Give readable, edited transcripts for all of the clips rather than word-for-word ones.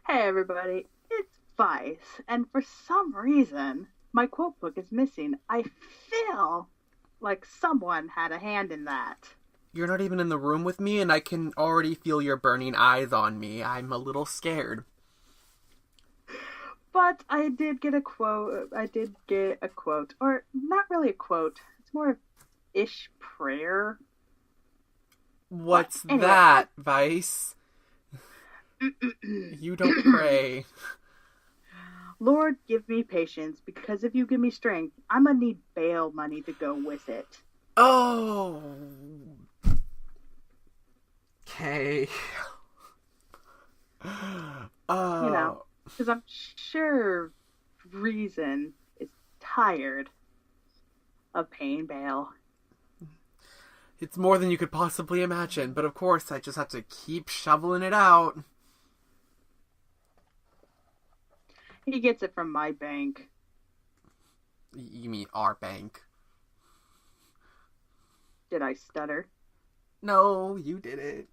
Hey everybody, it's Vice, and for some reason, my quote book is missing. I feel like someone had a hand in that. You're not even in the room with me, and I can already feel your burning eyes on me. I'm a little scared. But I did get a quote. Or not really a quote. It's more of ish prayer. But What's anyway, that, Vice? You don't pray. Lord, give me patience, because if you give me strength, I'm gonna need bail money to go with it. Oh. Okay. You know, Oh. because I'm sure Reason is tired of paying bail. It's more than you could possibly imagine, but of course I just have to keep shoveling it out. He gets it from my bank. You mean our bank? Did I stutter? No, you did it.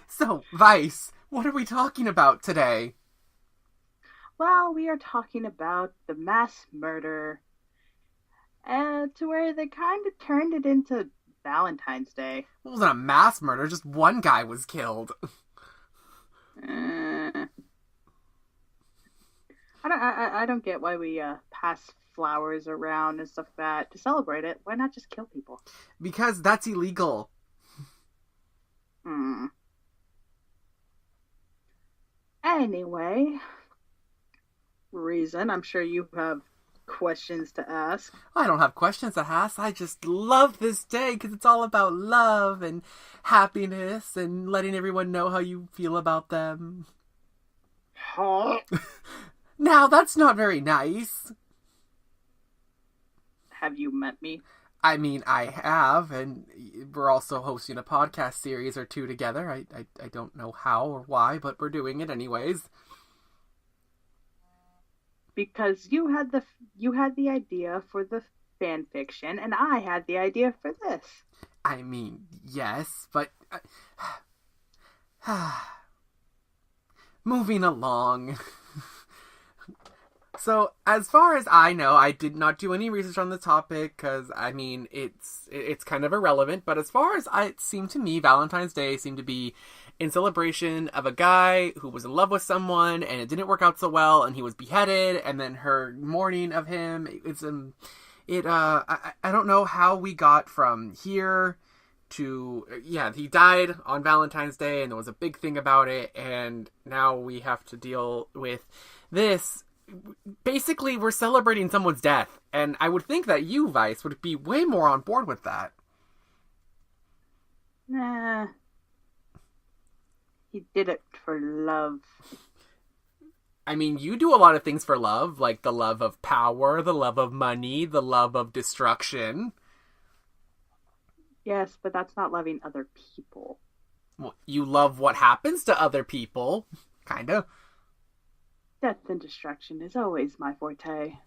So, Vice, what are we talking about today? Well, we are talking about the mass murder, to where they kind of turned it into Valentine's Day. It wasn't a mass murder, just one guy was killed. Uh, I don't get why we pass flowers around and stuff like that to celebrate it. Why not just kill people? Because that's illegal. Hmm. Anyway, Reason, I'm sure you have questions to ask. I don't have questions to ask. I just love this day because it's all about love and happiness and letting everyone know how you feel about them. Huh? Now, that's not very nice. Have you met me? I mean, I have, and we're also hosting a podcast series or two together. I don't know how or why, but we're doing it anyways. Because you had the idea for the fan fiction, and I had the idea for this. I mean, yes, but... moving along. So, as far as I know, I did not do any research on the topic because, I mean, it's kind of irrelevant. But as far as it seemed to me, Valentine's Day seemed to be in celebration of a guy who was in love with someone and it didn't work out so well and he was beheaded. And then her mourning of him, I don't know how we got from here to, yeah, he died on Valentine's Day and there was a big thing about it. And now we have to deal with this. Basically, we're celebrating someone's death, and I would think that you, Vice, would be way more on board with that. Nah, he did it for love. I mean, you do a lot of things for love, like the love of power, the love of money, the love of destruction. Yes, but that's not loving other people. Well, you love what happens to other people, kinda. Death and destruction is always my forte.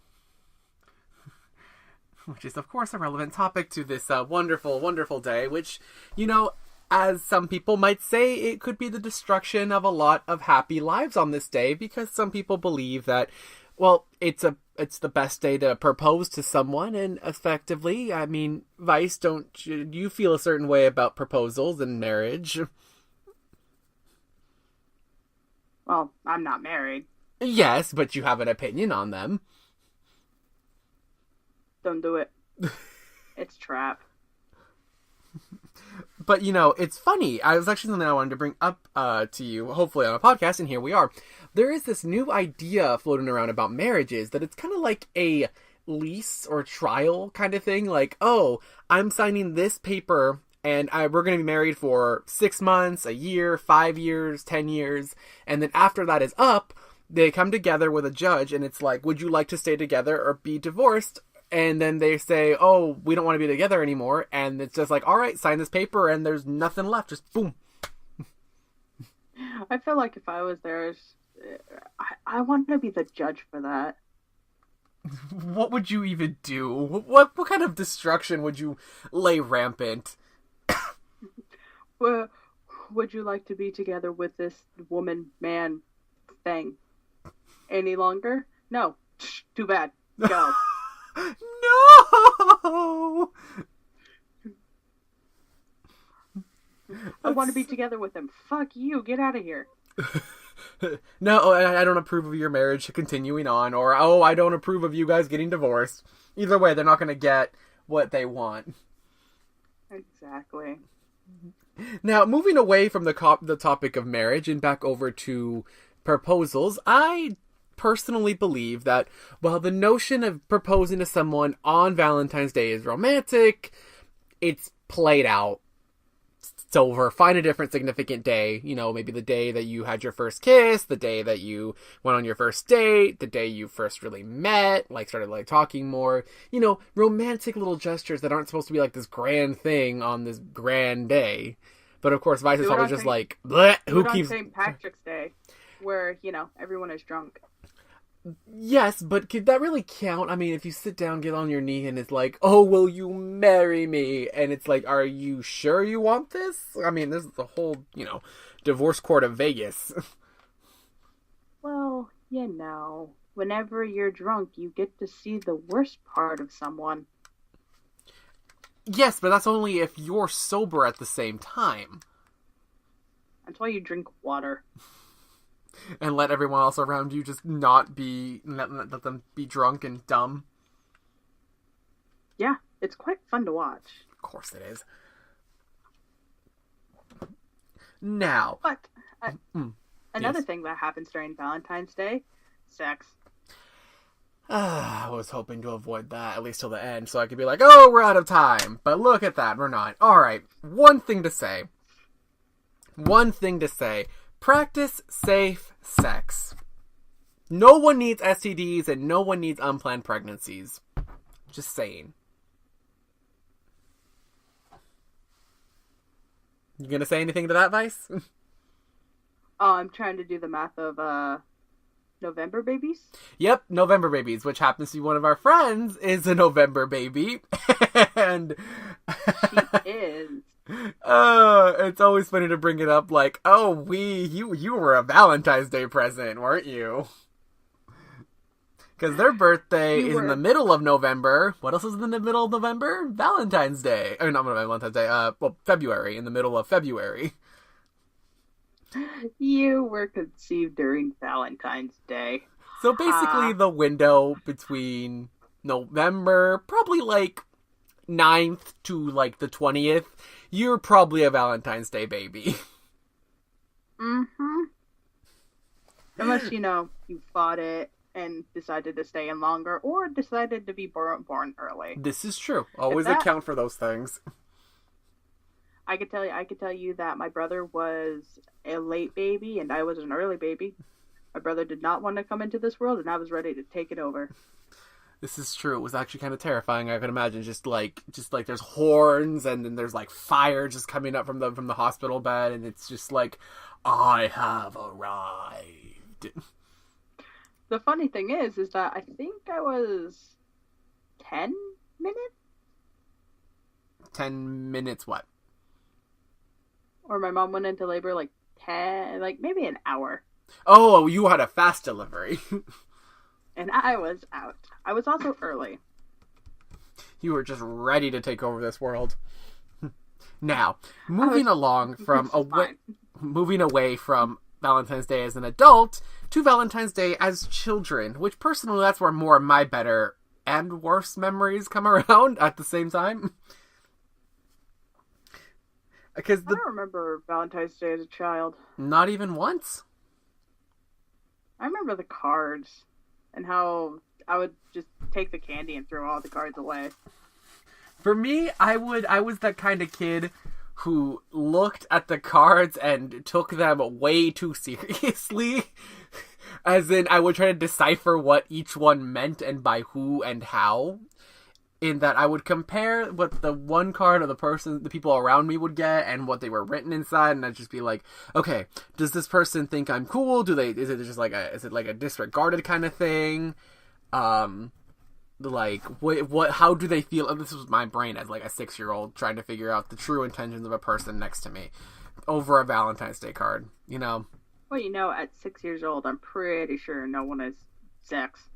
Which is, of course, a relevant topic to this wonderful, wonderful day, which, you know, as some people might say, it could be the destruction of a lot of happy lives on this day, because some people believe that, well, it's the best day to propose to someone, and effectively, I mean, Vice, don't you feel a certain way about proposals and marriage? Well, I'm not married. Yes, but you have an opinion on them. Don't do it. It's trap. But, you know, it's funny. I was actually something I wanted to bring up to you, hopefully on a podcast, and here we are. There is this new idea floating around about marriages that it's kind of like a lease or trial kind of thing. Like, oh, I'm signing this paper, and we're going to be married for 6 months, a year, 5 years, 10 years, and then after that is up, they come together with a judge, and it's like, would you like to stay together or be divorced? And then they say, oh, we don't want to be together anymore. And it's just like, all right, sign this paper, and there's nothing left. Just boom. I feel like if I was there, I want to be the judge for that. What would you even do? What kind of destruction would you lay rampant? Well, would you like to be together with this woman, man, thing. Any longer? No. Too bad. Go. No! I want to be together with him. Fuck you. Get out of here. No, I don't approve of your marriage continuing on, or, oh, I don't approve of you guys getting divorced. Either way, they're not going to get what they want. Exactly. Now, moving away from the topic of marriage and back over to proposals, I personally believe that while the notion of proposing to someone on Valentine's Day is romantic, it's played out. It's over. Find a different significant day. You know, maybe the day that you had your first kiss, the day that you went on your first date, the day you first really met, like started like talking more. You know, romantic little gestures that aren't supposed to be like this grand thing on this grand day. But of course, Vice is probably just like, bleh, who keeps St. Patrick's Day, where, you know, everyone is drunk. Yes, but could that really count? I mean, if you sit down, get on your knee, and it's like, oh, will you marry me? And it's like, are you sure you want this? I mean, this is the whole, you know, divorce court of Vegas. Well, you know, whenever you're drunk, you get to see the worst part of someone. Yes, but that's only if you're sober at the same time. That's why you drink water. And let everyone else around you just not be, let them be drunk and dumb. Yeah, it's quite fun to watch. Of course it is. Now. But, another thing that happens during Valentine's Day, sex. I was hoping to avoid that, at least till the end, so I could be like, oh, we're out of time. But look at that, we're not. Alright, one thing to say. Practice safe sex. No one needs STDs and no one needs unplanned pregnancies. Just saying. You gonna say anything to that, Vice? Oh, I'm trying to do the math of, November babies? Yep, November babies, which happens to be one of our friends, is a November baby. And she is. It's always funny to bring it up like, oh, you were a Valentine's Day present, weren't you? Because their birthday is in the middle of November. What else is in the middle of November? Valentine's Day. I mean, not Valentine's Day, February, in the middle of February. You were conceived during Valentine's Day. So basically the window between November, probably like 9th to like the 20th, you're probably a Valentine's Day baby. Mm-hmm. Unless, you know, you fought it and decided to stay in longer, or decided to be born early. This is true. Always account for those things. I could tell you that my brother was a late baby and I was an early baby. My brother did not want to come into this world and I was ready to take it over. This is true. It was actually kind of terrifying. I can imagine just like there's horns and then there's like fire just coming up from the hospital bed and it's just like, I have arrived. The funny thing is that I think I was 10 minutes? 10 minutes what? Or my mom went into labor like maybe an hour. Oh, you had a fast delivery. And I was out. I was also early. You were just ready to take over this world. Now, moving away from Valentine's Day as an adult to Valentine's Day as children, which personally that's where more of my better and worse memories come around at the same time. Because I don't remember Valentine's Day as a child. Not even once? I remember the cards and how I would just take the candy and throw all the cards away. For me, I was that kind of kid who looked at the cards and took them way too seriously. As in, I would try to decipher what each one meant and by who and how. In that I would compare what the one card of the people around me would get and what they were written inside, and I'd just be like, okay, does this person think I'm cool? Is it like a disregarded kind of thing? Like how do they feel? And this was my brain as like a 6-year-old trying to figure out the true intentions of a person next to me over a Valentine's Day card, you know? Well, you know, at 6 years old, I'm pretty sure no one is sex.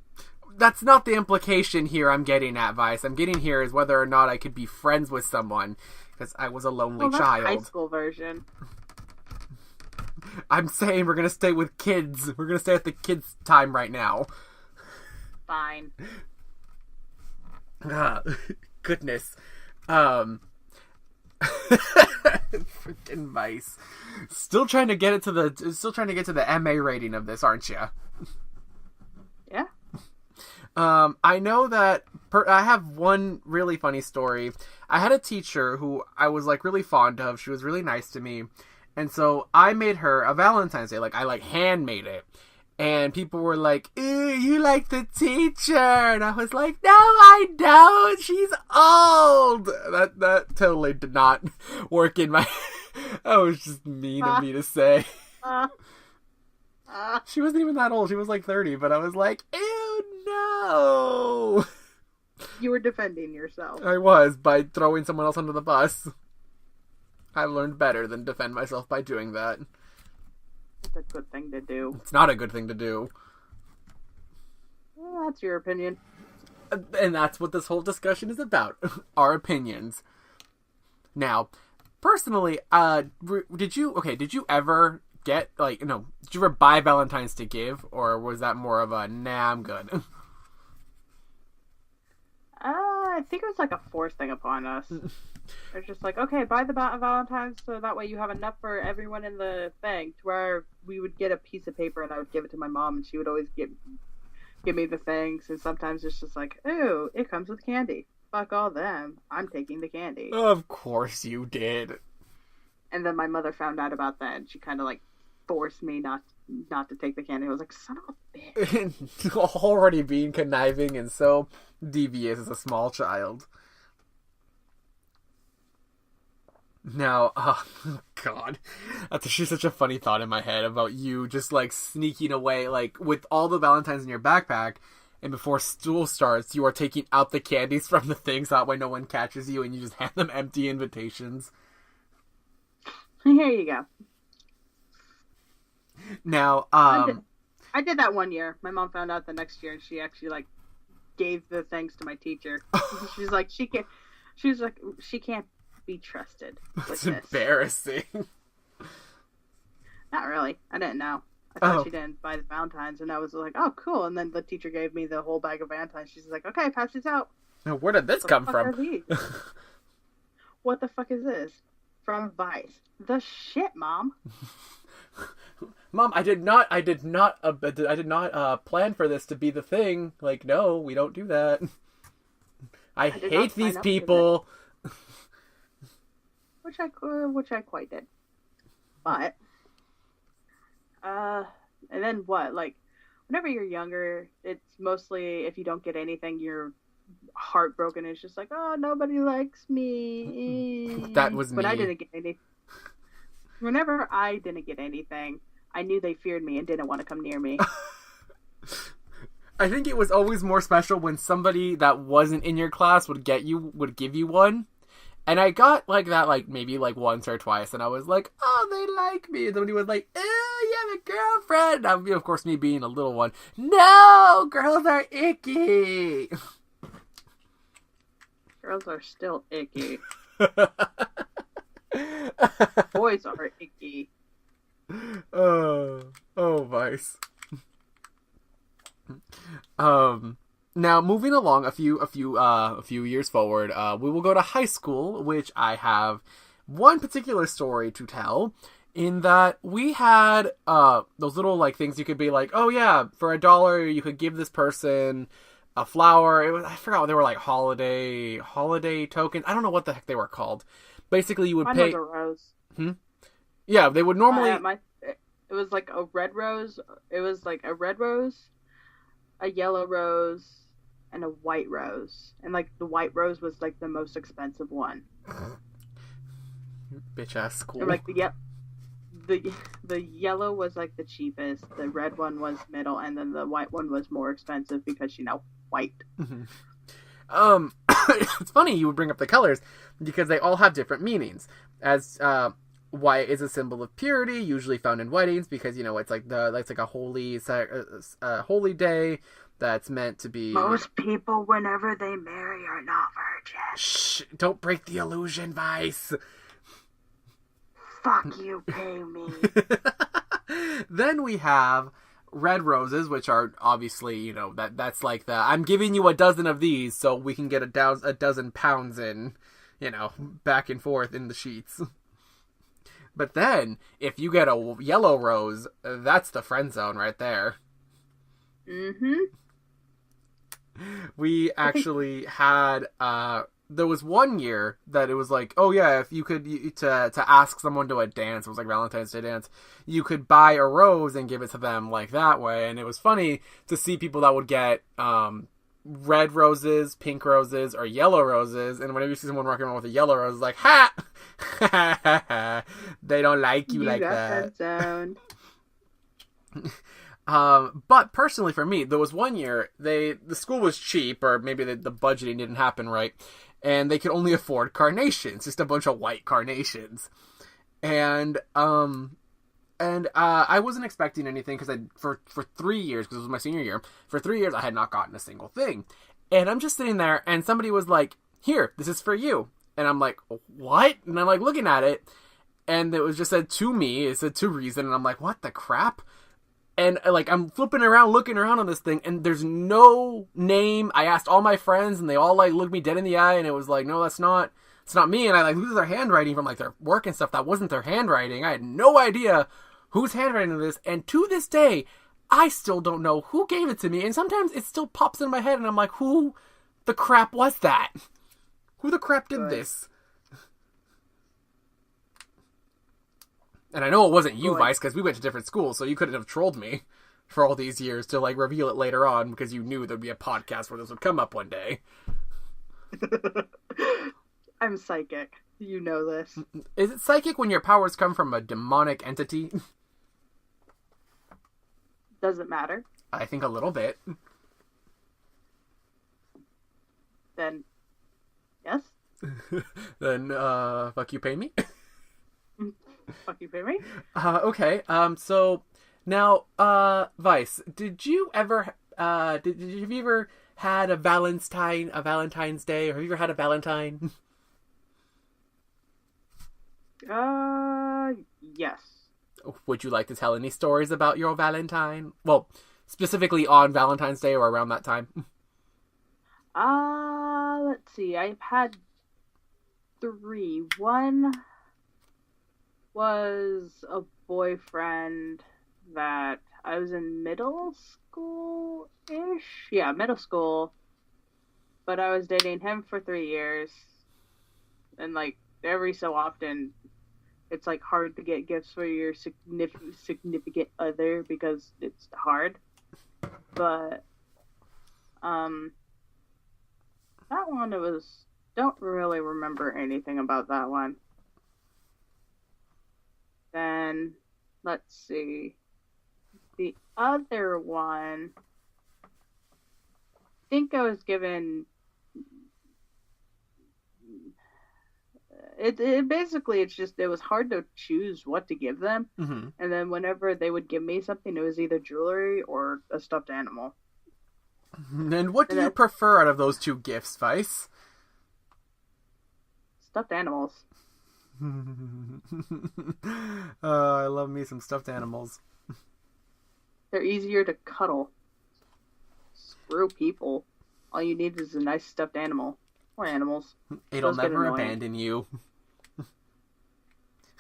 That's not the implication here I'm getting at, Vice. I'm getting here is whether or not I could be friends with someone, because I was a lonely That's child. high school version. I'm saying we're gonna stay with kids. We're gonna stay at the kids' time right now. Fine. Goodness. Freaking Vice. Still trying to get to the MA rating of this, aren't you? Yeah. I know that I have one really funny story. I had a teacher who I was like really fond of. She was really nice to me. And so I made her a Valentine's Day. Like I handmade it. And people were like, "Ew, you like the teacher." And I was like, "No, I don't. She's old." That totally did not work in my... That was just mean of me to say. She wasn't even that old. She was like 30. But I was like, ew, no. You were defending yourself. I was, by throwing someone else under the bus. I've learned better than defend myself by doing that. It's a good thing to do. It's not a good thing to do. Well, that's your opinion. And that's what this whole discussion is about. Our opinions. Now, personally, did you ever get, did you ever buy Valentine's to give? Or was that more of a, nah, I'm good? I think it was like a forced thing upon us. It's just like, okay, buy the Valentine's so that way you have enough for everyone in the thing. To where we would get a piece of paper and I would give it to my mom and she would always give me the things. And sometimes it's just like, ooh, it comes with candy. Fuck all them. I'm taking the candy. Of course you did. And then my mother found out about that and she kind of like forced me not to take the candy. I was like, son of a bitch. Already being conniving and so devious as a small child. Now, oh, God. That's just such a funny thought in my head about you just, sneaking away, with all the Valentines in your backpack, and before school starts, you are taking out the candies from the things, that way no one catches you, and you just hand them empty invitations. Here you go. Now, I did that one year. My mom found out the next year, and she actually, gave the things to my teacher. She's like, she can't be trusted with That's this. Embarrassing. Not really. I didn't know. I thought she didn't buy the Valentines, and I was like, oh, cool. And then the teacher gave me the whole bag of Valentines. She's like, okay, pass these out. Now, where did this come from? What the fuck is this? From Vice. The shit, Mom. Mom, I did not plan for this to be the thing. No, we don't do that. I hate these people. Which I quite did. But, and then what? Whenever you're younger, it's mostly if you don't get anything, you're heartbroken. It's just like, oh, nobody likes me. That was me. But I didn't get anything. Whenever I didn't get anything, I knew they feared me and didn't want to come near me. I think it was always more special when somebody that wasn't in your class would give you one. And I got that maybe once or twice, and I was like, oh, they like me. And somebody was like, oh, you have a girlfriend. And of course, me being a little one, no, girls are icky. Girls are still icky. Boys are icky. Oh, Vice. Now, moving along a few years forward, we will go to high school, which I have one particular story to tell. In that we had those little things you could be like, oh yeah, for $1 you could give this person a flower. I forgot what they were, holiday tokens. I don't know what the heck they were called. Basically, you would Mine pay. was a rose. Yeah, they would normally. It was a red rose. It was a red rose, a yellow rose, and a white rose. And the white rose was the most expensive one. Bitch ass school. Or, the yellow was the cheapest. The red one was middle, and then the white one was more expensive because white. It's funny you would bring up the colors because they all have different meanings. As White is a symbol of purity, usually found in weddings because it's like a holy day that's meant to be. Most people, whenever they marry, are not virgins. Shh! Don't break the illusion, Vice. Fuck you, pay me. Then we have red roses, which are obviously that's like the I'm giving you a dozen of these so we can get a dozen pounds in, back and forth in the sheets. But then, if you get a yellow rose, that's the friend zone right there. Mm-hmm. We actually had, there was one year that it was like, oh yeah, if you could, to ask someone to a dance, it was like Valentine's Day dance, you could buy a rose and give it to them like that way. And it was funny to see people that would get, red roses, pink roses, or yellow roses, and whenever you see someone walking around with a yellow rose, it's like, ha! They don't like you like that. But personally for me, there was one year, the school was cheap, or maybe the budgeting didn't happen right, and they could only afford carnations, just a bunch of white carnations. And I wasn't expecting anything because for 3 years, because it was my senior year, for 3 years I had not gotten a single thing. And I'm just sitting there, and somebody was like, here, this is for you. And I'm like, what? And I'm like looking at it, and it was just said to me, it said to Reason, and I'm like, what the crap? And like I'm flipping around, looking around on this thing, and there's no name. I asked all my friends, and they all like looked me dead in the eye, and it was like, no, it's not me. And I like looked at their handwriting from like their work and stuff. That wasn't their handwriting. I had no idea whose handwriting this, and to this day, I still don't know who gave it to me, and sometimes it still pops in my head, and I'm like, who the crap was that? Who the crap did this? And I know it wasn't you, Vice, because we went to different schools, so you couldn't have trolled me for all these years to, like, reveal it later on, because you knew there'd be a podcast where this would come up one day. I'm psychic. You know this. Is it psychic when your powers come from a demonic entity? Doesn't matter. I think a little bit. Then, yes. Then, fuck you, pay me? Fuck you, pay me? Okay, so, now, Vice, did you ever, have you ever had a Valentine's Day, or have you ever had a Valentine? Yes. Would you like to tell any stories about your Valentine? Well, specifically on Valentine's Day or around that time? Let's see. I've had 3. One was a boyfriend that I was in middle school-ish. Yeah, middle school. But I was dating him for 3 years. And, like, every so often, it's, like, hard to get gifts for your significant other because it's hard. But, that one, don't really remember anything about that one. Then, let's see. The other one, I think I was given... It basically, it was hard to choose what to give them. Mm-hmm. And then whenever they would give me something, it was either jewelry or a stuffed animal. And what do you prefer out of those 2 gifts, Vice? Stuffed animals. I love me some stuffed animals. They're easier to cuddle. Screw people. All you need is a nice stuffed animal. Or animals. It'll never abandon you.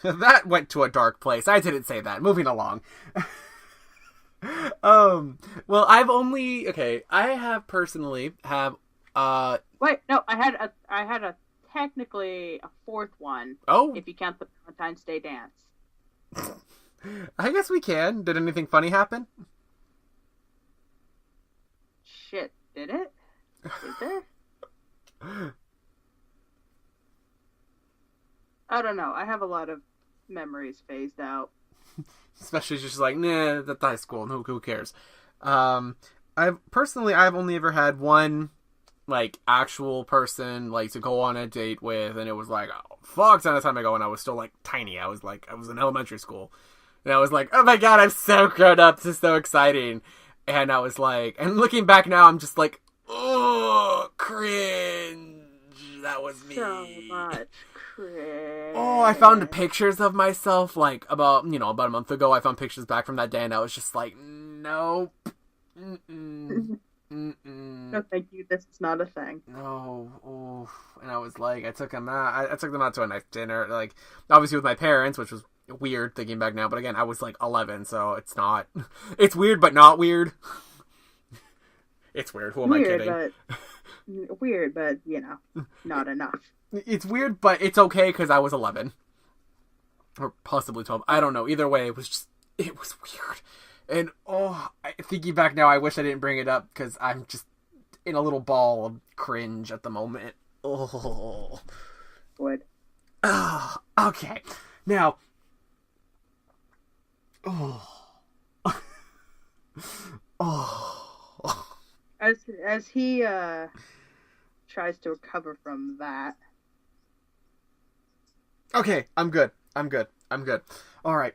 That went to a dark place. I didn't say that. Moving along. Well, I have personally Wait, no, I had a technically a 4th one. Oh. If you count the Valentine's Day dance. I guess we can. Did anything funny happen? Shit, did it? Did there? I don't know. I have a lot of memories phased out. Especially just like, nah, that's high school. Who cares? I've only ever had one, like, actual person, like, to go on a date with, and it was like, oh, fuck ton of time ago when I was still like tiny. I was in elementary school. And I was like, oh my god, I'm so grown up. This is so exciting. And I was like, and looking back now, I'm just like, oh, cringe. That was me. So much cringe. Oh, I found pictures of myself, like, about a month ago. I found pictures back from that day, and I was just like, nope. Mm-mm. Mm-mm. No, thank you. This is not a thing. No. Oh. And I was like, I took them out to a nice dinner, like, obviously with my parents, which was weird thinking back now, but again, I was like 11, so it's weird, but not weird. It's weird. Who am I kidding? Weird, but not enough. It's weird, but it's okay because I was 11. Or possibly 12. I don't know. Either way, it was weird. And, thinking back now, I wish I didn't bring it up because I'm just in a little ball of cringe at the moment. Oh. Would. Okay. Now. As he tries to recover from that. Okay, I'm good. All right.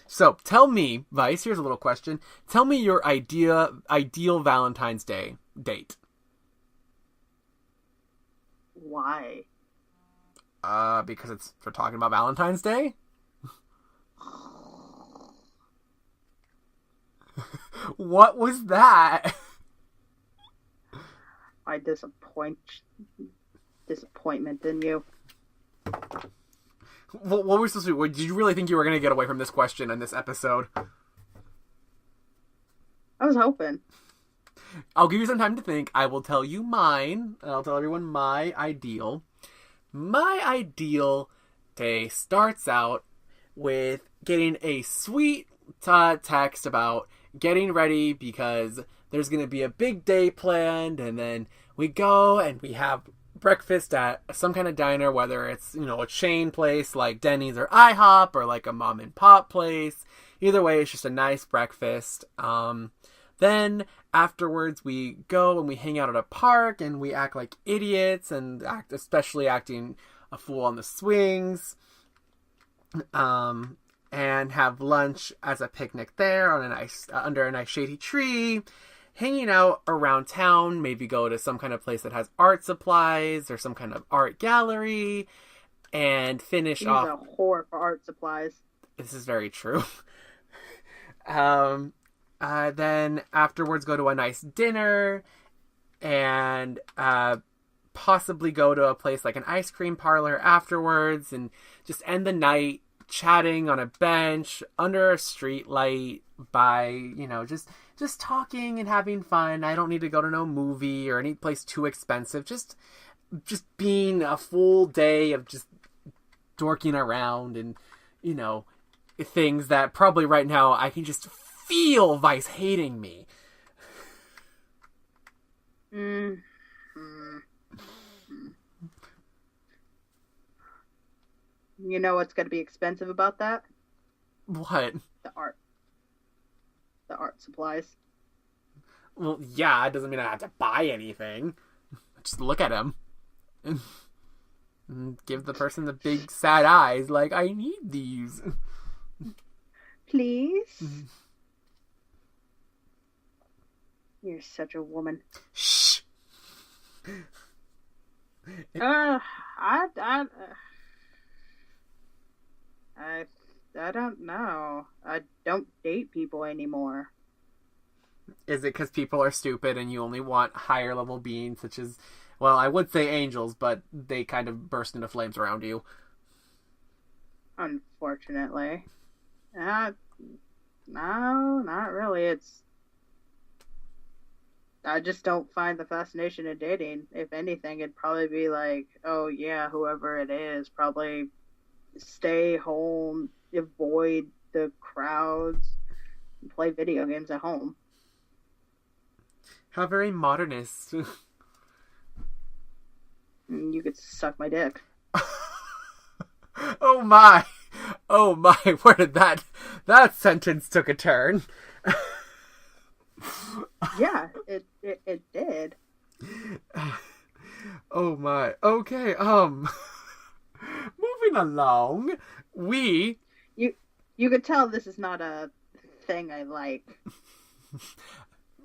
So, tell me, Vice, here's a little question. Tell me your ideal Valentine's Day date. Why? Because we're talking about Valentine's Day? What was that? My disappointment in you. What were we supposed to do? Did you really think you were going to get away from this question in this episode? I was hoping. I'll give you some time to think. I will tell you mine, and I'll tell everyone my ideal. My ideal day starts out with getting a sweet text about getting ready because there's going to be a big day planned, and then we go and we have breakfast at some kind of diner, whether it's, a chain place like Denny's or IHOP or like a mom and pop place. Either way, it's just a nice breakfast. Then afterwards we go and we hang out at a park and we act like idiots and especially acting a fool on the swings. And have lunch as a picnic there on under a nice shady tree, hanging out around town, maybe go to some kind of place that has art supplies or some kind of art gallery, and finish off. He's a whore for art supplies. This is very true. Then afterwards go to a nice dinner, and possibly go to a place like an ice cream parlor afterwards, and just end the night chatting on a bench under a street light by, just talking and having fun. I don't need to go to no movie or any place too expensive. Just being a full day of just dorking around and, things that probably right now I can just feel Vice hating me. You know what's going to be expensive about that? What? The art supplies. Well, yeah, it doesn't mean I have to buy anything. Just look at him. And give the person the big sad eyes like, I need these. Please? You're such a woman. Shh. I don't know. I don't date people anymore. Is it because people are stupid and you only want higher level beings such as, well, I would say angels, but they kind of burst into flames around you? Unfortunately. No, not really. I just don't find the fascination in dating. If anything, it'd probably be like, oh yeah, whoever it is, probably stay home, avoid the crowds, and play video games at home. How very modernist. You could suck my dick. Oh my, where did that sentence took a turn? Yeah, it did. Oh my, okay, moving along, You could tell this is not a thing I like.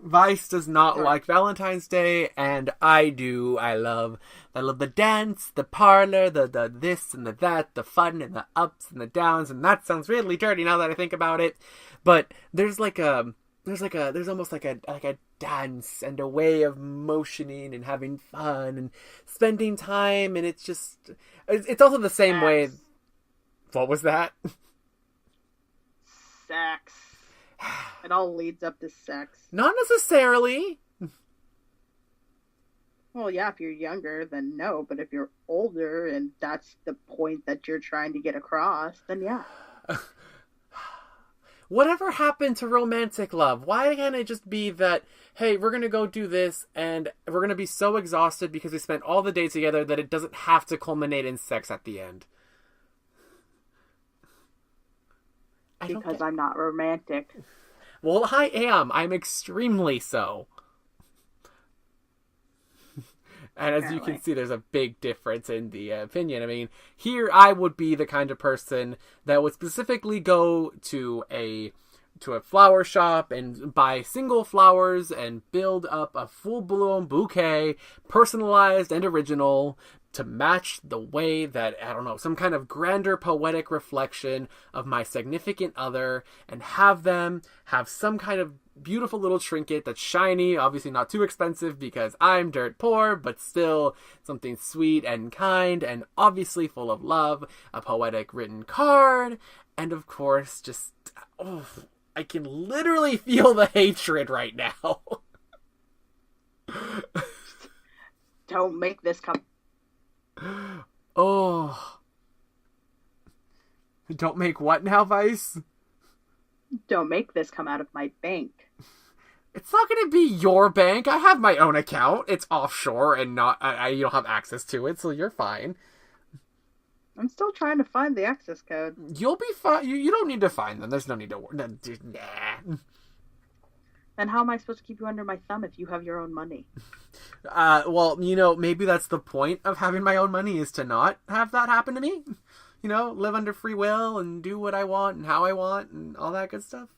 Vice does not like Valentine's Day, and I do. I love the dance, the parlor, the this and the that, the fun and the ups and the downs, and that sounds really dirty now that I think about it. But there's almost like a dance and a way of motioning and having fun and spending time, and it's also the same way. What was that? Sex. It all leads up to sex. Not necessarily. Well, yeah, if you're younger, then no. But if you're older and that's the point that you're trying to get across, then yeah. Whatever happened to romantic love? Why can't it just be that, hey, we're going to go do this and we're going to be so exhausted because we spent all the day together that it doesn't have to culminate in sex at the end? Because I'm not romantic. Well, I am. I'm extremely so. And as you can see, there's a big difference in the opinion. I mean, here I would be the kind of person that would specifically go to a flower shop and buy single flowers and build up a full-blown bouquet, personalized and original, to match the way that, I don't know, some kind of grander poetic reflection of my significant other, and have them have some kind of beautiful little trinket that's shiny, obviously not too expensive because I'm dirt poor, but still something sweet and kind and obviously full of love, a poetic written card, and of course just, I can literally feel the hatred right now. Don't make this come. Oh. Don't make what now, Vice? Don't make this come out of my bank. It's not going to be your bank. I have my own account. It's offshore and not. You don't have access to it, so you're fine. I'm still trying to find the access code. You'll be fine. You don't need to find them. There's no need to. Nah. Then how am I supposed to keep you under my thumb if you have your own money? Well, maybe that's the point of having my own money, is to not have that happen to me. Live under free will and do what I want and how I want and all that good stuff.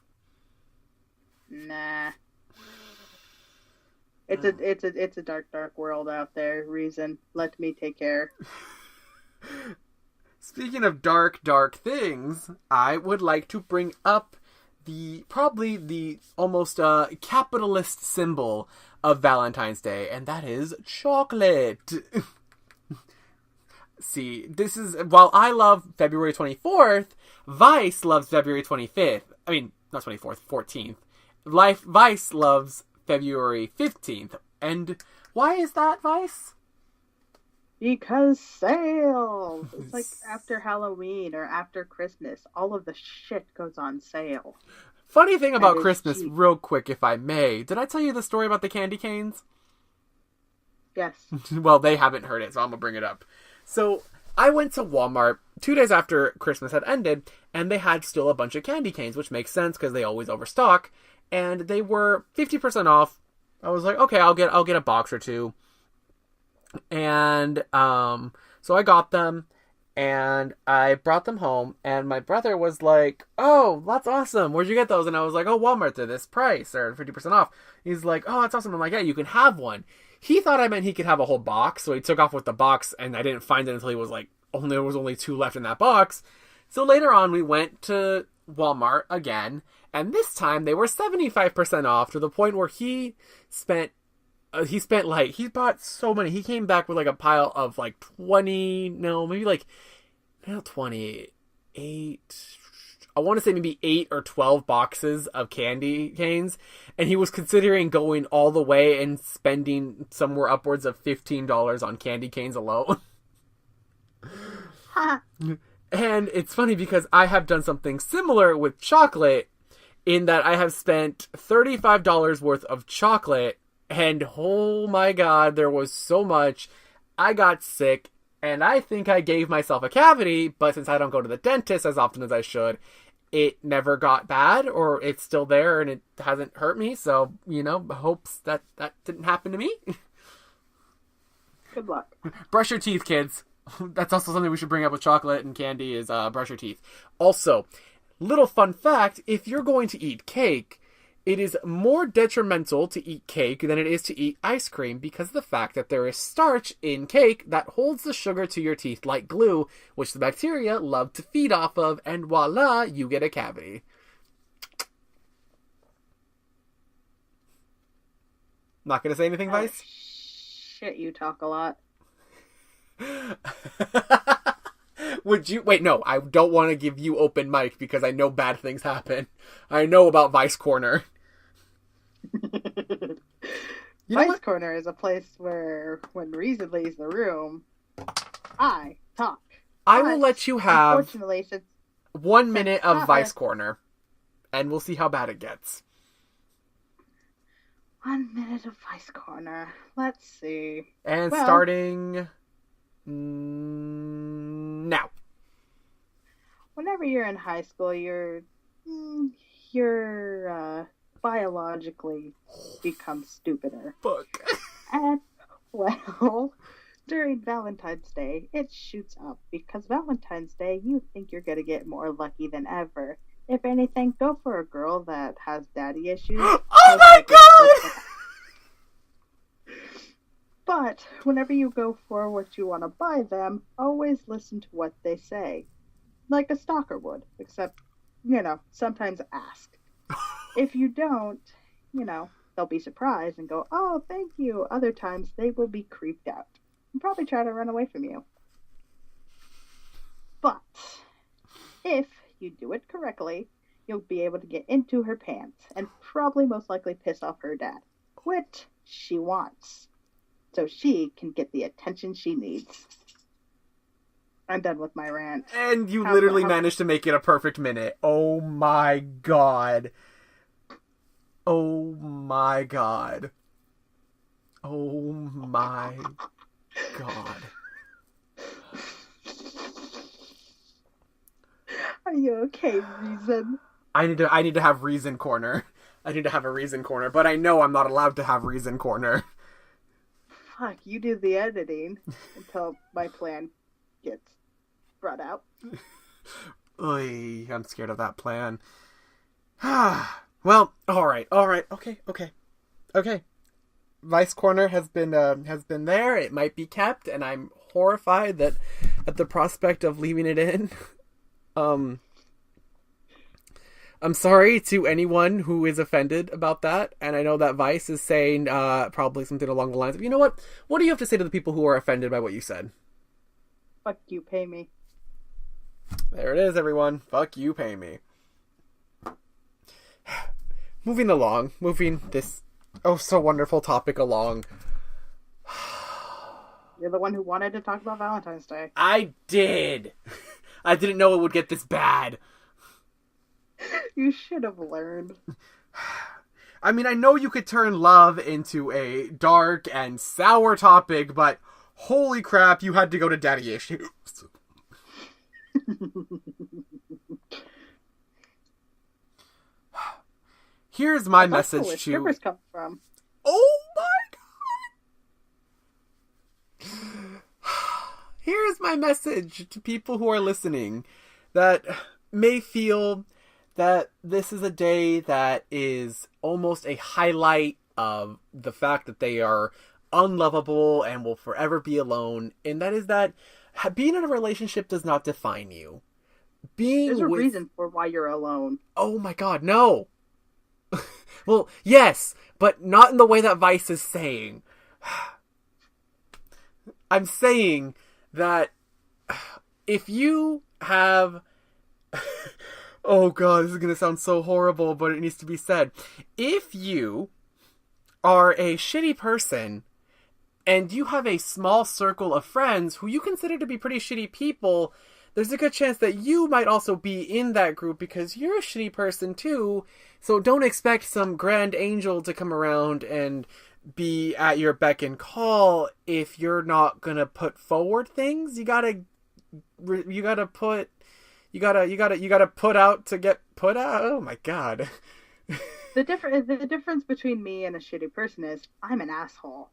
Nah. It's a dark world out there. Reason, let me take care. Speaking of dark things, I would like to bring up probably the almost capitalist symbol of Valentine's Day, and that is chocolate. See, while I love February 24th, Vice loves February 25th. I mean, not 24th, 14th. Vice loves February 15th. And why is that, Vice? Because sales! It's like after Halloween or after Christmas, all of the shit goes on sale. Funny thing about Christmas, cheap. Real quick, if I may. Did I tell you the story about the candy canes? Yes. Well, they haven't heard it, so I'm going to bring it up. So, I went to Walmart 2 days after Christmas had ended, and they had still a bunch of candy canes, which makes sense because they always overstock, and they were 50% off. I was like, okay, I'll get a box or two. And so I got them, and I brought them home, and my brother was like, oh, that's awesome, where'd you get those? And I was like, oh, Walmart, they're this price, or 50% off. He's like, oh, that's awesome. I'm like, yeah, you can have one. He thought I meant he could have a whole box, so he took off with the box, and I didn't find it until he was like, there was only 2 left in that box. So later on, we went to Walmart again, and this time they were 75% off, to the point where he bought so many. He came back with like a pile of like 28. I want to say maybe 8 or 12 boxes of candy canes. And he was considering going all the way and spending somewhere upwards of $15 on candy canes alone. And it's funny because I have done something similar with chocolate, in that I have spent $35 worth of chocolate. And oh my god, there was so much. I got sick, and I think I gave myself a cavity, but since I don't go to the dentist as often as I should, it never got bad, or it's still there and it hasn't hurt me, so, hopes that didn't happen to me. Good luck. Brush your teeth, kids. That's also something we should bring up with chocolate and candy is brush your teeth. Also, little fun fact, if you're going to eat cake, it is more detrimental to eat cake than it is to eat ice cream because of the fact that there is starch in cake that holds the sugar to your teeth like glue, which the bacteria love to feed off of, and voila, you get a cavity. Not gonna say anything, Vice? Shit, you talk a lot. Would you... Wait, no, I don't want to give you open mic because I know bad things happen. I know about Vice Corner. Vice Corner is a place where, when Reason leaves the room, I talk. I will let you have unfortunately, 1 minute of Vice Corner, and we'll see how bad it gets. 1 minute of Vice Corner. Let's see. And starting now. Whenever you're in high school, you're biologically become stupider. Fuck. And, well, during Valentine's Day, it shoots up because Valentine's Day, you think you're going to get more lucky than ever. If anything, go for a girl that has daddy issues. Oh my god! But whenever you go for what you want to buy them, always listen to what they say. Like a stalker would, except, sometimes ask. If you don't, they'll be surprised and go, oh, thank you. Other times they will be creeped out and probably try to run away from you. But if you do it correctly, you'll be able to get into her pants and probably most likely piss off her dad, which she wants, so she can get the attention she needs. I'm done with my rant. And you literally managed to make it a perfect minute. Oh my god. Oh my god. Oh my god. Are you okay, Reason? I need to have Reason Corner. I need to have a Reason Corner, but I know I'm not allowed to have Reason Corner. Fuck, you do the editing until my plan gets brought out. Oy, I'm scared of that plan. Well, alright, okay. Vice Corner has been there. It might be kept, and I'm horrified at the prospect of leaving it in. I'm sorry to anyone who is offended about that, and I know that Vice is saying probably something along the lines of, you know what? What do you have to say to the people who are offended by what you said? Fuck you, pay me. There it is, everyone. Fuck you, pay me. Moving along, moving this so wonderful topic along. You're the one who wanted to talk about Valentine's Day. I did! I didn't know it would get this bad. You should have learned. I mean, I know you could turn love into a dark and sour topic, but holy crap, you had to go to daddy issues. Here's my message to... strippers come from. Oh my god! Here's my message to people who are listening that may feel that this is a day that is almost a highlight of the fact that they are unlovable and will forever be alone, and that is that being in a relationship does not define you. There's a reason for why you're alone. Oh my god, no! Well, yes, but not in the way that Vice is saying. I'm saying that if you have... Oh god, this is going to sound so horrible, but it needs to be said. If you are a shitty person and you have a small circle of friends who you consider to be pretty shitty people, there's a good chance that you might also be in that group because you're a shitty person too. So don't expect some grand angel to come around and be at your beck and call if you're not gonna put forward things. You gotta put out to get put out. Oh my god. The difference between me and a shitty person is I'm an asshole.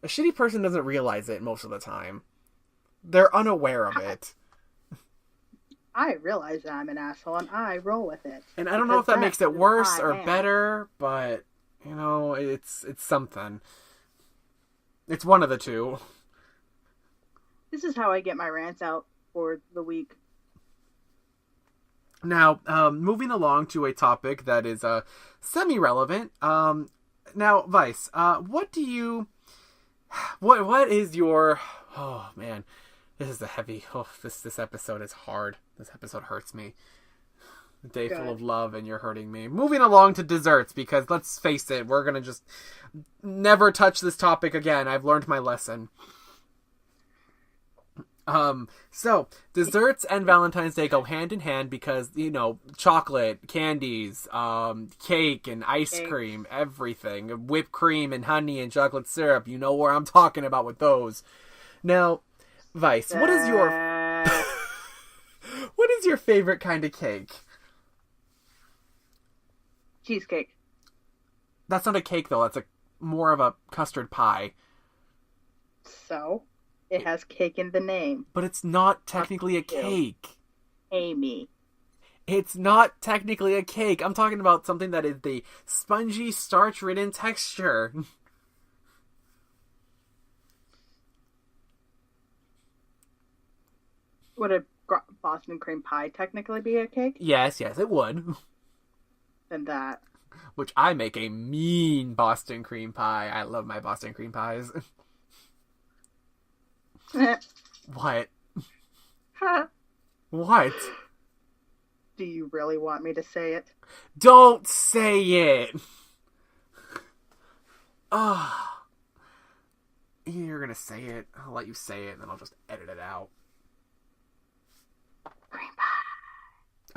A shitty person doesn't realize it most of the time. They're unaware of it. I realize that I'm an asshole, and I roll with it. And I don't know if that makes it worse or better, but, it's something. It's one of the two. This is how I get my rants out for the week. Now, moving along to a topic that is semi-relevant. Now, Vice, what is your... Oh, man. This is a heavy... Oh, this episode is hard. This episode hurts me. A day full of love and you're hurting me. Moving along to desserts, because let's face it, we're going to just never touch this topic again. I've learned my lesson. So, desserts and Valentine's Day go hand in hand because, chocolate, candies, cake and ice cream, everything. Whipped cream and honey and chocolate syrup. You know where I'm talking about with those. Now... Vice, what is your favorite kind of cake? Cheesecake. That's not a cake though. That's more of a custard pie. So, it has cake in the name. But it's not technically a cake. Amy. It's not technically a cake. I'm talking about something that is the spongy, starch-ridden texture. Would a Boston cream pie technically be a cake? Yes, it would. Then that. Which I make a mean Boston cream pie. I love my Boston cream pies. What? What? Do you really want me to say it? Don't say it! You're gonna say it. I'll let you say it, and then I'll just edit it out. Cream pie.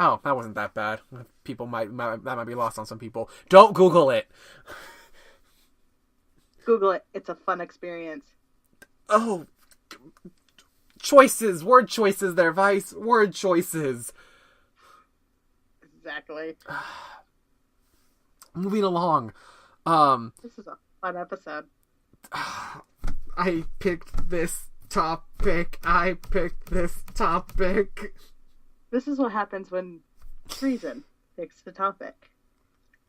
Oh, that wasn't that bad. People that might be lost on some people. Don't Google it. Google it. It's a fun experience. Oh, word choices there, Vice. Word choices. Exactly. Moving along. This is a fun episode. I picked this topic. This is what happens when Treason picks the topic.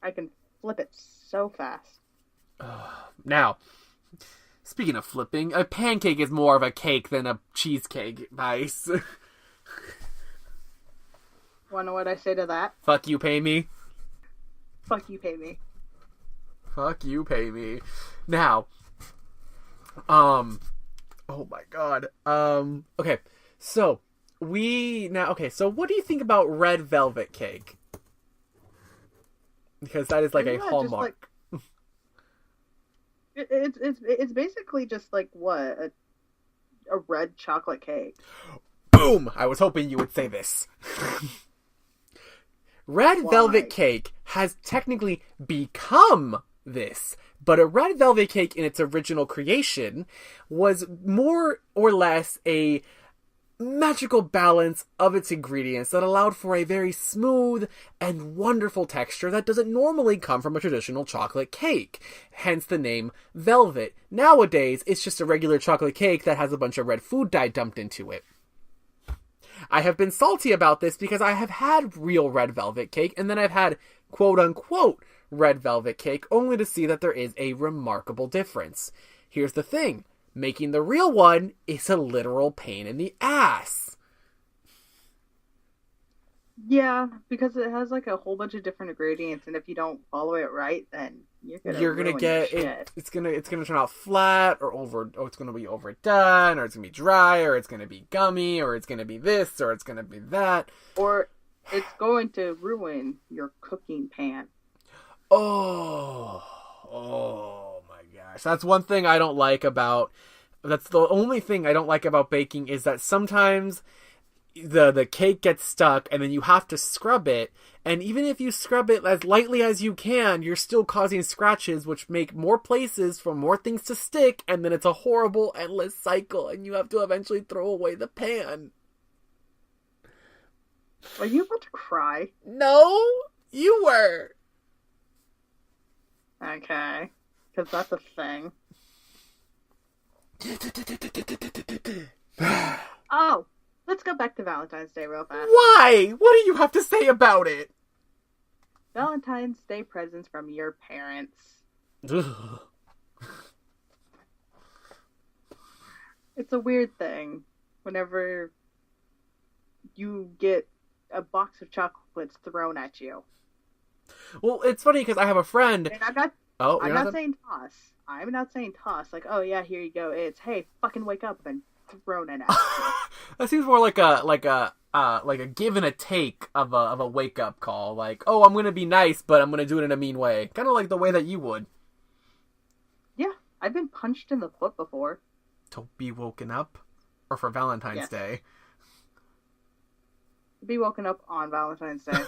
I can flip it so fast. Now, speaking of flipping, a pancake is more of a cake than a cheesecake, Vice. Wanna know what I say to that? Fuck you, pay me. Fuck you, pay me. Fuck you, pay me. Now, oh my god. Okay, so... so what do you think about red velvet cake? Because that is like a hallmark. It's basically just like what? A red chocolate cake. Boom! I was hoping you would say this. Red velvet cake has technically become this, but a red velvet cake in its original creation was more or less a magical balance of its ingredients that allowed for a very smooth and wonderful texture that doesn't normally come from a traditional chocolate cake. Hence the name velvet. Nowadays, it's just a regular chocolate cake that has a bunch of red food dye dumped into it. I have been salty about this because I have had real red velvet cake, and then I've had quote-unquote red velvet cake, only to see that there is a remarkable difference. Here's the thing. Making the real one is a literal pain in the ass. Yeah, because it has like a whole bunch of different ingredients, and if you don't follow it right, then you're gonna get it. It's gonna turn out flat or it's gonna be overdone, or it's gonna be dry, or it's gonna be gummy, or it's gonna be this, or it's gonna be that, or it's going to ruin your cooking pan. Oh my gosh, that's one thing I don't like about. That's the only thing I don't like about baking is that sometimes the cake gets stuck and then you have to scrub it, and even if you scrub it as lightly as you can, you're still causing scratches which make more places for more things to stick, and then it's a horrible endless cycle and you have to eventually throw away the pan. Are you about to cry? No, you were. Okay, because that's a thing. Oh, let's go back to Valentine's Day real fast. Why? What do you have to say about it? Valentine's Day presents from your parents. Ugh. It's a weird thing whenever you get a box of chocolates thrown at you. Well, it's funny because I have a friend. And I'm not. Oh, I'm not saying toss. I'm not saying toss. Like, oh yeah, here you go. It's hey, fucking wake up and thrown it at you. That seems more like a give and a take of a wake up call. Like, oh, I'm gonna be nice, but I'm gonna do it in a mean way. Kind of like the way that you would. Yeah, I've been punched in the foot before. To be woken up, or for Valentine's Yes. Day. Be woken up on Valentine's Day.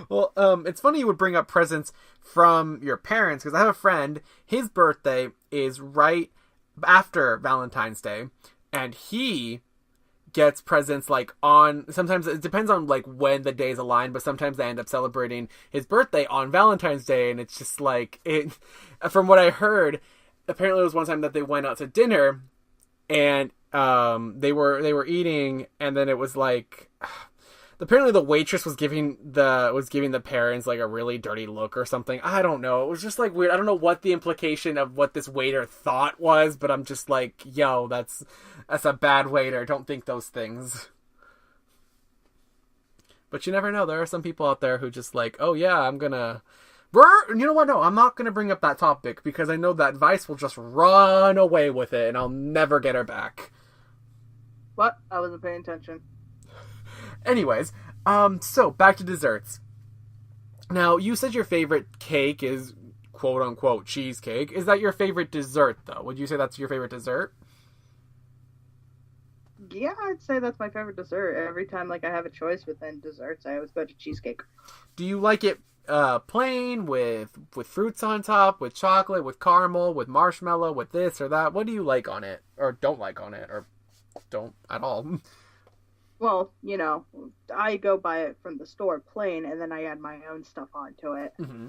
Well, it's funny you would bring up presents from your parents, because I have a friend, his birthday is right after Valentine's Day, and he gets presents like on, sometimes it depends on like when the days align, but sometimes they end up celebrating his birthday on Valentine's Day, and it's just like, it, from what I heard, apparently it was one time that they went out to dinner, and they were eating, and then it was like, apparently the waitress was giving the parents like a really dirty look or something. I don't know. It was just like weird. I don't know what the implication of what this waiter thought was, but I'm just like, yo, that's a bad waiter. Don't think those things. But you never know. There are some people out there who just like, oh yeah, I'm gonna. You know what? No, I'm not gonna bring up that topic because I know that Vice will just run away with it, and I'll never get her back. What? I wasn't paying attention. Anyways, so back to desserts. Now, you said your favorite cake is quote unquote cheesecake. Is that your favorite dessert though? Would you say that's your favorite dessert? Yeah, I'd say that's my favorite dessert. Every time like I have a choice within desserts, I always go to cheesecake. Do you like it plain with fruits on top, with chocolate, with caramel, with marshmallow, with this or that? What do you like on it, or don't like on it, or don't at all? Well, you know, I go buy it from the store plain, and then I add my own stuff onto it. Mm-hmm.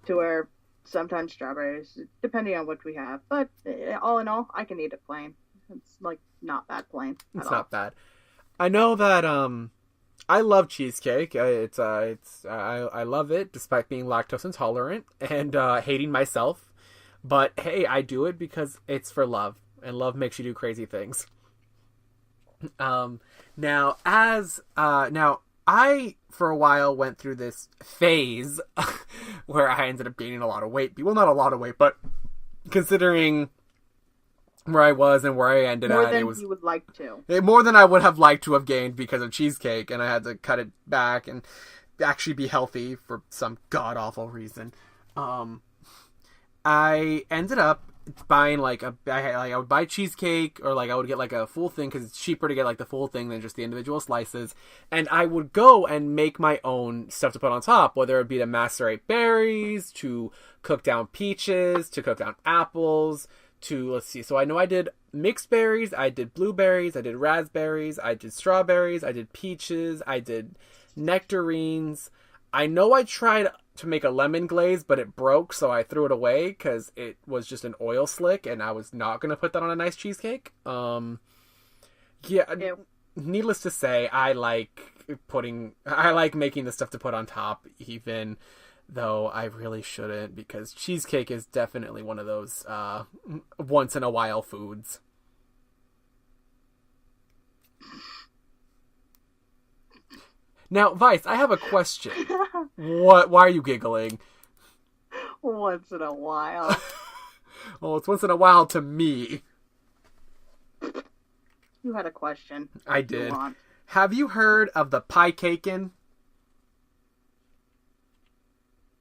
To where sometimes strawberries, depending on what we have. But all in all, I can eat it plain. It's like not that plain. It's not bad. I know that I love cheesecake. I love it despite being lactose intolerant and hating myself. But hey, I do it because it's for love, and love makes you do crazy things. Now I for a while went through this phase where I ended up gaining a lot of weight. Well, not a lot of weight, but considering where I was and where I ended more at, than it was you would like to. more than I would have liked to have gained because of cheesecake, and I had to cut it back and actually be healthy for some god awful reason. I ended up buying I would buy cheesecake, or like I would get like a full thing because it's cheaper to get like the full thing than just the individual slices, and I would go and make my own stuff to put on top, whether it be to macerate berries, to cook down peaches, to cook down apples, to, let's see, so I know I did mixed berries, I did blueberries, I did raspberries, I did strawberries, I did peaches, I did nectarines. I know I tried to make a lemon glaze, but it broke, so I threw it away because it was just an oil slick, and I was not going to put that on a nice cheesecake. Needless to say, I like making the stuff to put on top, even though I really shouldn't, because cheesecake is definitely one of those once in a while foods. Now, Vice, I have a question. What? Why are you giggling? Once in a while. Well, it's once in a while to me. You had a question. I did. Have you heard of the pie cakin'?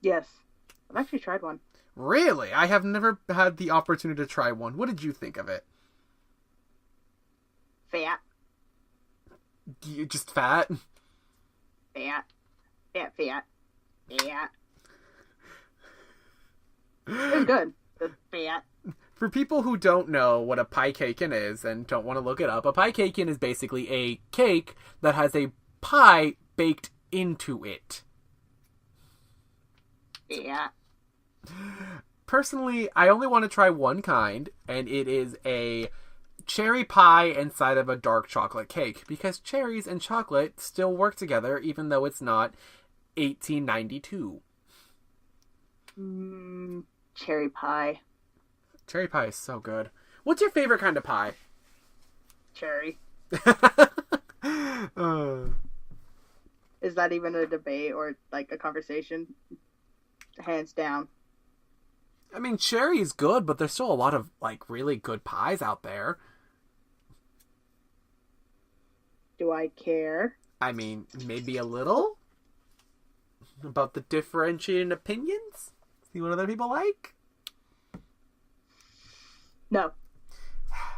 Yes. I've actually tried one. Really? I have never had the opportunity to try one. What did you think of it? Fat. You just fat? Fat. Fat. It was good. The fat. For people who don't know what a pie cakin' is and don't want to look it up, a pie cakin' is basically a cake that has a pie baked into it. Yeah. Personally, I only want to try one kind, and it is a cherry pie inside of a dark chocolate cake, because cherries and chocolate still work together even though it's not 1892. Cherry pie. Cherry pie is so good. What's your favorite kind of pie? Cherry. Is that even a debate or like a conversation? Hands down. I mean, cherry is good, but there's still a lot of like really good pies out there. Do I care? I mean, maybe a little about the differentiating opinions. See what other people like. No.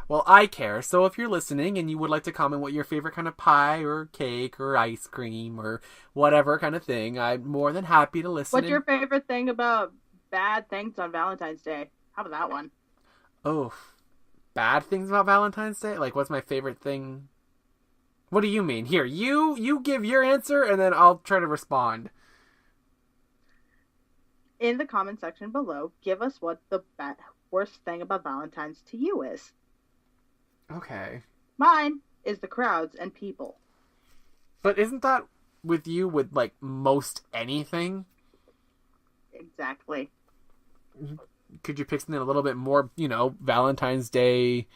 Well, I care. So if you're listening and you would like to comment what your favorite kind of pie or cake or ice cream or whatever kind of thing, I'm more than happy to listen. What's your favorite thing about bad things on Valentine's Day? How about that one? Oh, bad things about Valentine's Day? Like, what's my favorite thing? What do you mean? Here, you give your answer and then I'll try to respond. In the comment section below, give us what the worst thing about Valentine's to you is. Okay. Mine is the crowds and people. But isn't that with you with, like, most anything? Exactly. Could you pick something a little bit more, Valentine's Day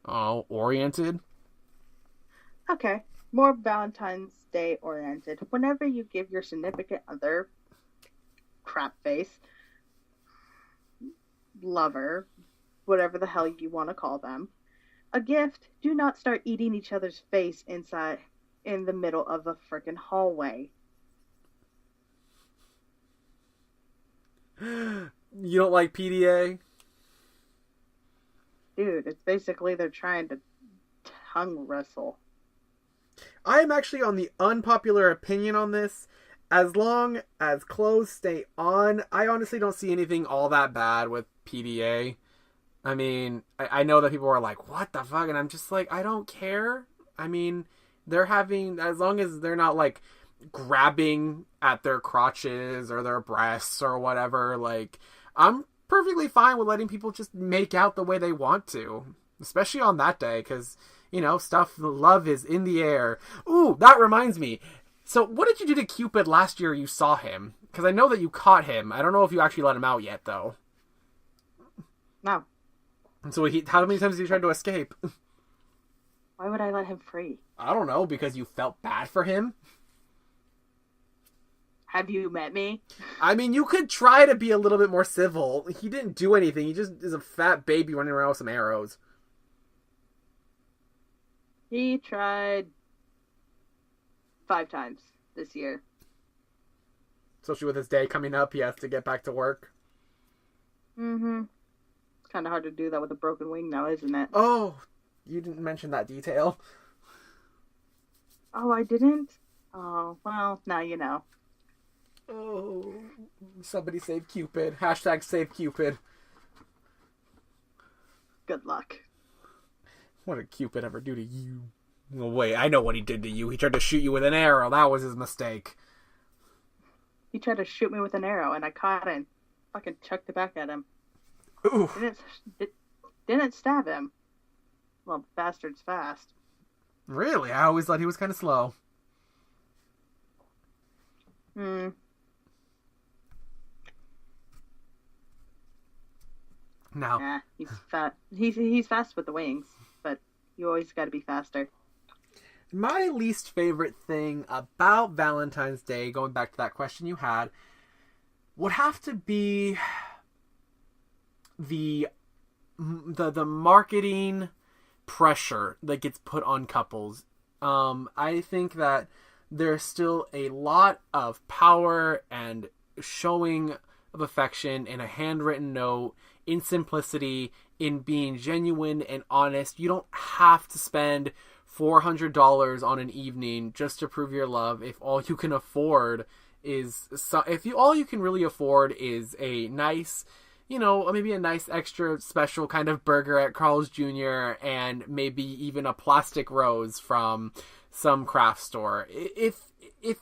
oriented? Okay. More Valentine's Day oriented. Whenever you give your significant other, crap face, lover, whatever the hell you want to call them, a gift, do not start eating each other's face inside in the middle of a freaking hallway. You don't like PDA? Dude, it's basically they're trying to tongue wrestle. I am actually on the unpopular opinion on this. As long as clothes stay on, I honestly don't see anything all that bad with PDA. I mean, I know that people are like, what the fuck? And I'm just like, I don't care. I mean, they're having, as long as they're not like grabbing at their crotches or their breasts or whatever, like, I'm perfectly fine with letting people just make out the way they want to. Especially on that day, because, love is in the air. Ooh, that reminds me. So, what did you do to Cupid last year you saw him? Because I know that you caught him. I don't know if you actually let him out yet, though. No. So, how many times have you tried to escape? Why would I let him free? I don't know, because you felt bad for him? Have you met me? I mean, you could try to be a little bit more civil. He didn't do anything. He just is a fat baby running around with some arrows. He tried 5 times this year. Especially with his day coming up, he has to get back to work. Mm-hmm. It's kind of hard to do that with a broken wing now, isn't it? Oh, you didn't mention that detail. Oh, I didn't? Oh, well, now you know. Oh, somebody save Cupid. Hashtag save Cupid. Good luck. What did Cupid ever do to you? Well, wait, I know what he did to you. He tried to shoot you with an arrow. That was his mistake. He tried to shoot me with an arrow, and I caught it and fucking chucked it back at him. Ooh. Didn't stab him. Well, bastard's fast. Really? I always thought he was kind of slow. Hmm. No. Nah, he's fat. He's fast with the wings, but you always got to be faster. My least favorite thing about Valentine's Day, going back to that question you had, would have to be the marketing pressure that gets put on couples. I think that there's still a lot of power and showing of affection in a handwritten note, in simplicity, in being genuine and honest. You don't have to spend $400 on an evening just to prove your love if all you can afford is all you can really afford is a nice, maybe a nice extra special kind of burger at Carl's Jr. and maybe even a plastic rose from some craft store. If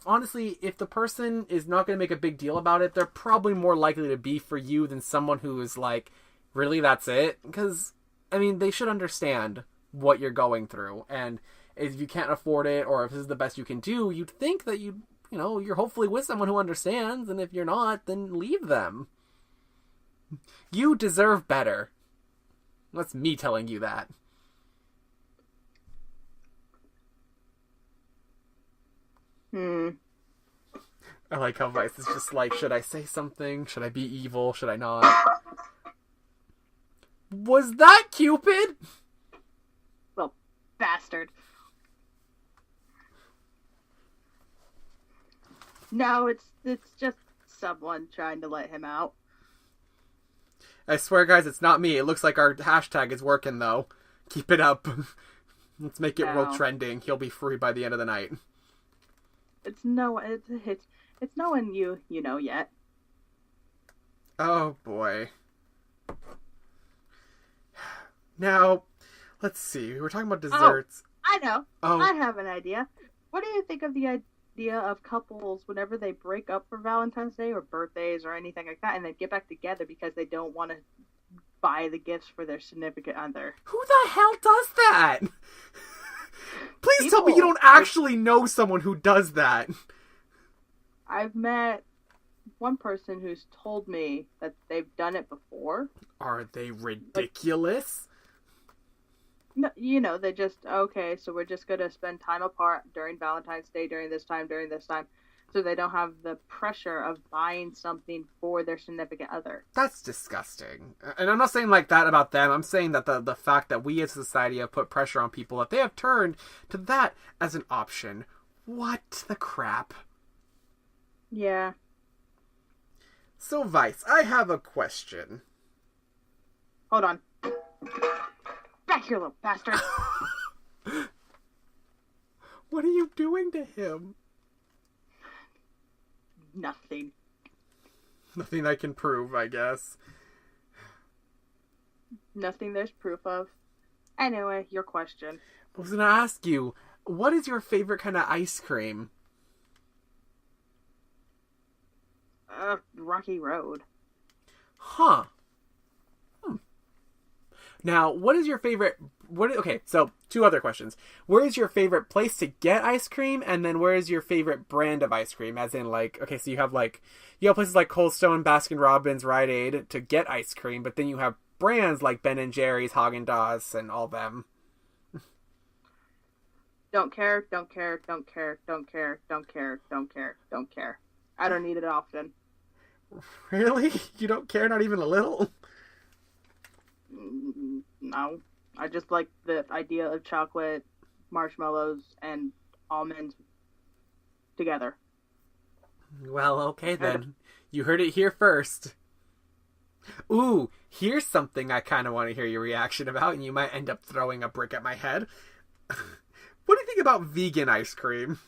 honestly, if the person is not going to make a big deal about it, they're probably more likely to be for you than someone who is like, really, that's it? Because, I mean, they should understand what you're going through. And if you can't afford it, or if this is the best you can do, you'd think that you're hopefully with someone who understands, and if you're not, then leave them. You deserve better. That's me telling you that. I like how Vice is just like, should I say something? Should I be evil? Should I not? Was that Cupid? Well, bastard. No, it's just someone trying to let him out. I swear, guys, it's not me. It looks like our hashtag is working, though. Keep it up. Let's make it world trending. He'll be free by the end of the night. It's no one you know yet. Oh, boy. Now, let's see. We were talking about desserts. I know. Oh. I have an idea. What do you think of the idea of couples whenever they break up for Valentine's Day or birthdays or anything like that, and they get back together because they don't want to buy the gifts for their significant other? Who the hell does that? Please tell me you don't actually know someone who does that. I've met one person who's told me that they've done it before. Are they ridiculous? No, they just, okay, so we're just going to spend time apart during Valentine's Day, during this time, so they don't have the pressure of buying something for their significant other. That's disgusting. And I'm not saying like that about them. I'm saying that the fact that we as a society have put pressure on people, that they have turned to that as an option. What the crap? Yeah. So, Vice, I have a question. Hold on. Back here, little bastard. What are you doing to him? Nothing. Nothing I can prove, I guess. Nothing there's proof of. Anyway, your question. I was going to ask you, what is your favorite kind of ice cream? Rocky Road. Huh. Now, what is your favorite... Okay, so two other questions. Where is your favorite place to get ice cream? And then where is your favorite brand of ice cream? As in, like, okay, so you have places like Cold Stone, Baskin Robbins, Rite Aid to get ice cream, but then you have brands like Ben & Jerry's, Haagen-Dazs, and all them. Don't care. I don't eat it often. Really? You don't care, not even a little? No. I just like the idea of chocolate, marshmallows, and almonds together. Well, okay then. You heard it here first. Ooh, here's something I kind of want to hear your reaction about, and you might end up throwing a brick at my head. What do you think about vegan ice cream?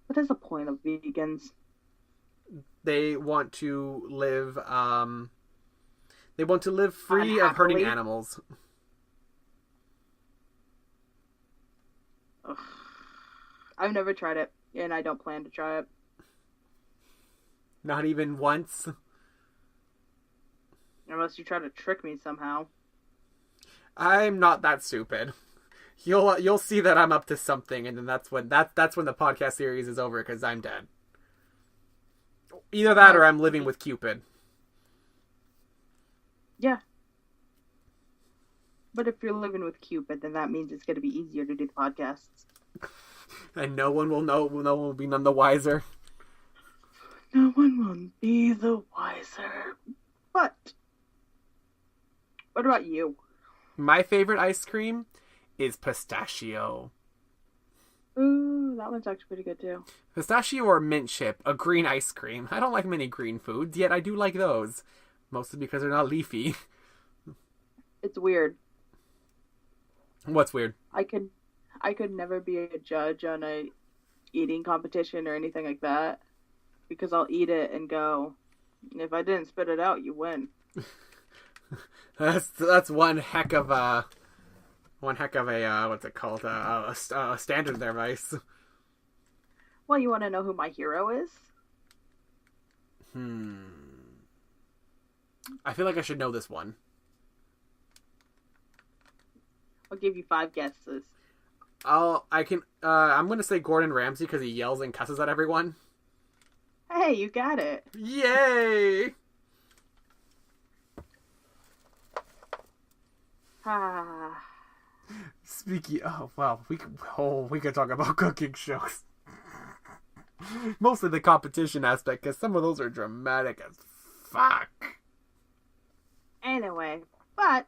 What is the point of vegans? They want to live free of hurting animals. Ugh. I've never tried it, and I don't plan to try it. Not even once? Unless you try to trick me somehow. I'm not that stupid. You'll see that I'm up to something, and then that's when the podcast series is over, because I'm dead. Either that or I'm living with Cupid. Yeah. But if you're living with Cupid, then that means it's going to be easier to do the podcasts. And no one will know. No one will be none the wiser. No one will be the wiser. But what about you? My favorite ice cream is pistachio. Ooh, that one's actually pretty good too. Pistachio or mint chip, a green ice cream. I don't like many green foods, yet I do like those. Mostly because they're not leafy. It's weird. What's weird? I could never be a judge on a eating competition or anything like that. Because I'll eat it and go, if I didn't spit it out, you win. That's one heck of a what's it called? A standard there, Vice. Well, you want to know who my hero is? I feel like I should know this one. I'll give you 5 guesses. I'm gonna say Gordon Ramsay because he yells and cusses at everyone. Hey, you got it. Yay! Ah. Speaking, oh wow, we could talk about cooking shows. Mostly the competition aspect, because some of those are dramatic as fuck. Anyway, but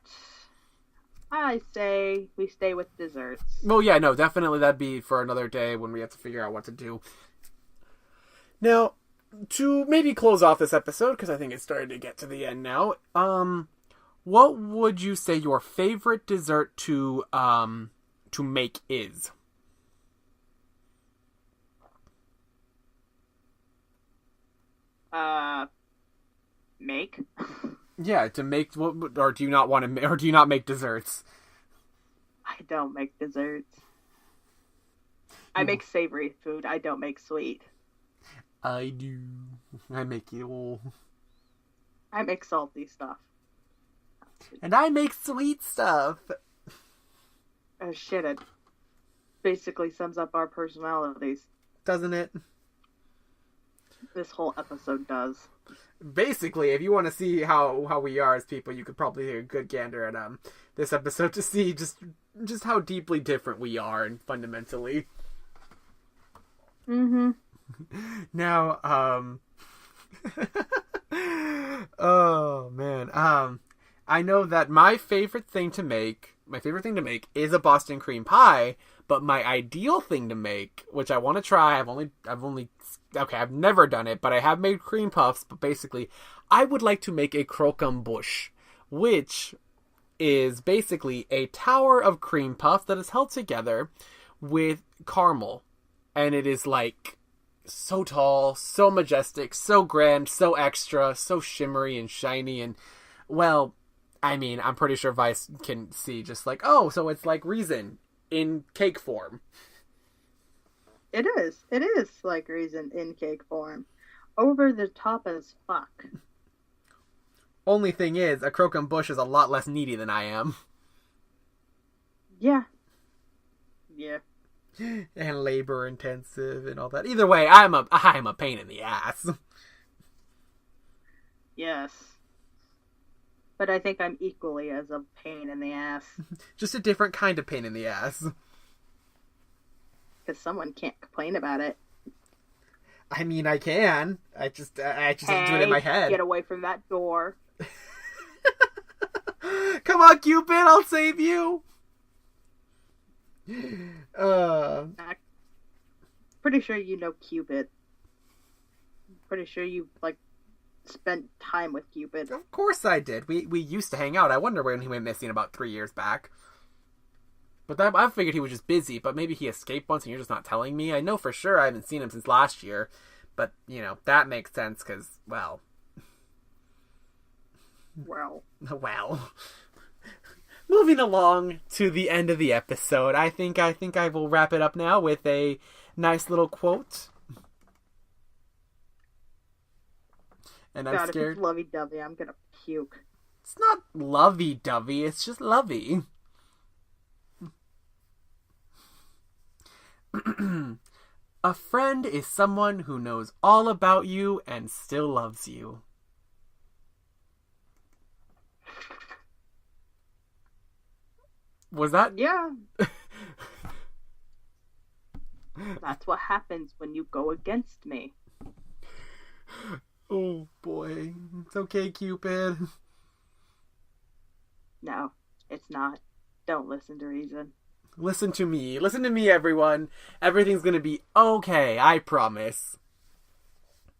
I say we stay with desserts. Well, yeah, no, definitely that'd be for another day when we have to figure out what to do. Now, to maybe close off this episode, because I think it's starting to get to the end now, what would you say your favorite dessert to make is? Make? Yeah, to make, or do you not want to, or do you not make desserts? I don't make desserts. I make savory food. I don't make sweet. I do. I make it all. I make salty stuff. And I make sweet stuff. Oh shit, it basically sums up our personalities. Doesn't it? This whole episode does. Basically, if you want to see how we are as people, you could probably take a good gander at this episode to see just how deeply different we are and fundamentally. Mm-hmm. Now, oh man, I know that my favorite thing to make is a Boston cream pie, but my ideal thing to make, which I want to try, I've never done it, but I have made cream puffs, but basically, I would like to make a croquembouche, which is basically a tower of cream puff that is held together with caramel, and it is like so tall, so majestic, so grand, so extra, so shimmery and shiny, and well, I mean, I'm pretty sure Vice can see just like, oh, so it's like Reason in cake form. It is. It is like Reason in cake form. Over the top as fuck. Only thing is, a croquembouche is a lot less needy than I am. Yeah. Yeah. And labor intensive and all that. Either way, I'm a pain in the ass. Yes. But I think I'm equally as a pain in the ass. Just a different kind of pain in the ass. Because someone can't complain about it. I mean, I can. I just do it in my head. Get away from that door. Come on, Cupid, I'll save you. Pretty sure you know Cupid. Pretty sure you spent time with Cupid. Of course I did. We used to hang out. I wonder when he went missing about 3 years back. But I figured he was just busy, but maybe he escaped once and you're just not telling me. I know for sure I haven't seen him since last year. But, that makes sense because, well... Well. Moving along to the end of the episode, I think I will wrap it up now with a nice little quote. And I'm scared. If it's lovey-dovey, I'm gonna puke. It's not lovey-dovey, it's just lovey. A friend is someone who knows all about you and still loves you. Was that? Yeah. That's what happens when you go against me. Oh boy. It's okay, Cupid. No, it's not. Don't listen to Reason. Listen to me. Listen to me, everyone. Everything's gonna be okay, I promise.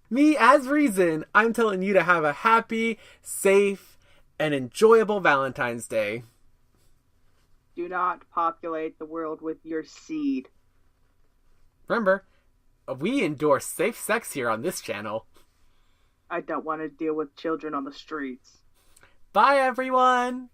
Me, as Reason, I'm telling you to have a happy, safe, and enjoyable Valentine's Day. Do not populate the world with your seed. Remember, we endorse safe sex here on this channel. I don't want to deal with children on the streets. Bye, everyone!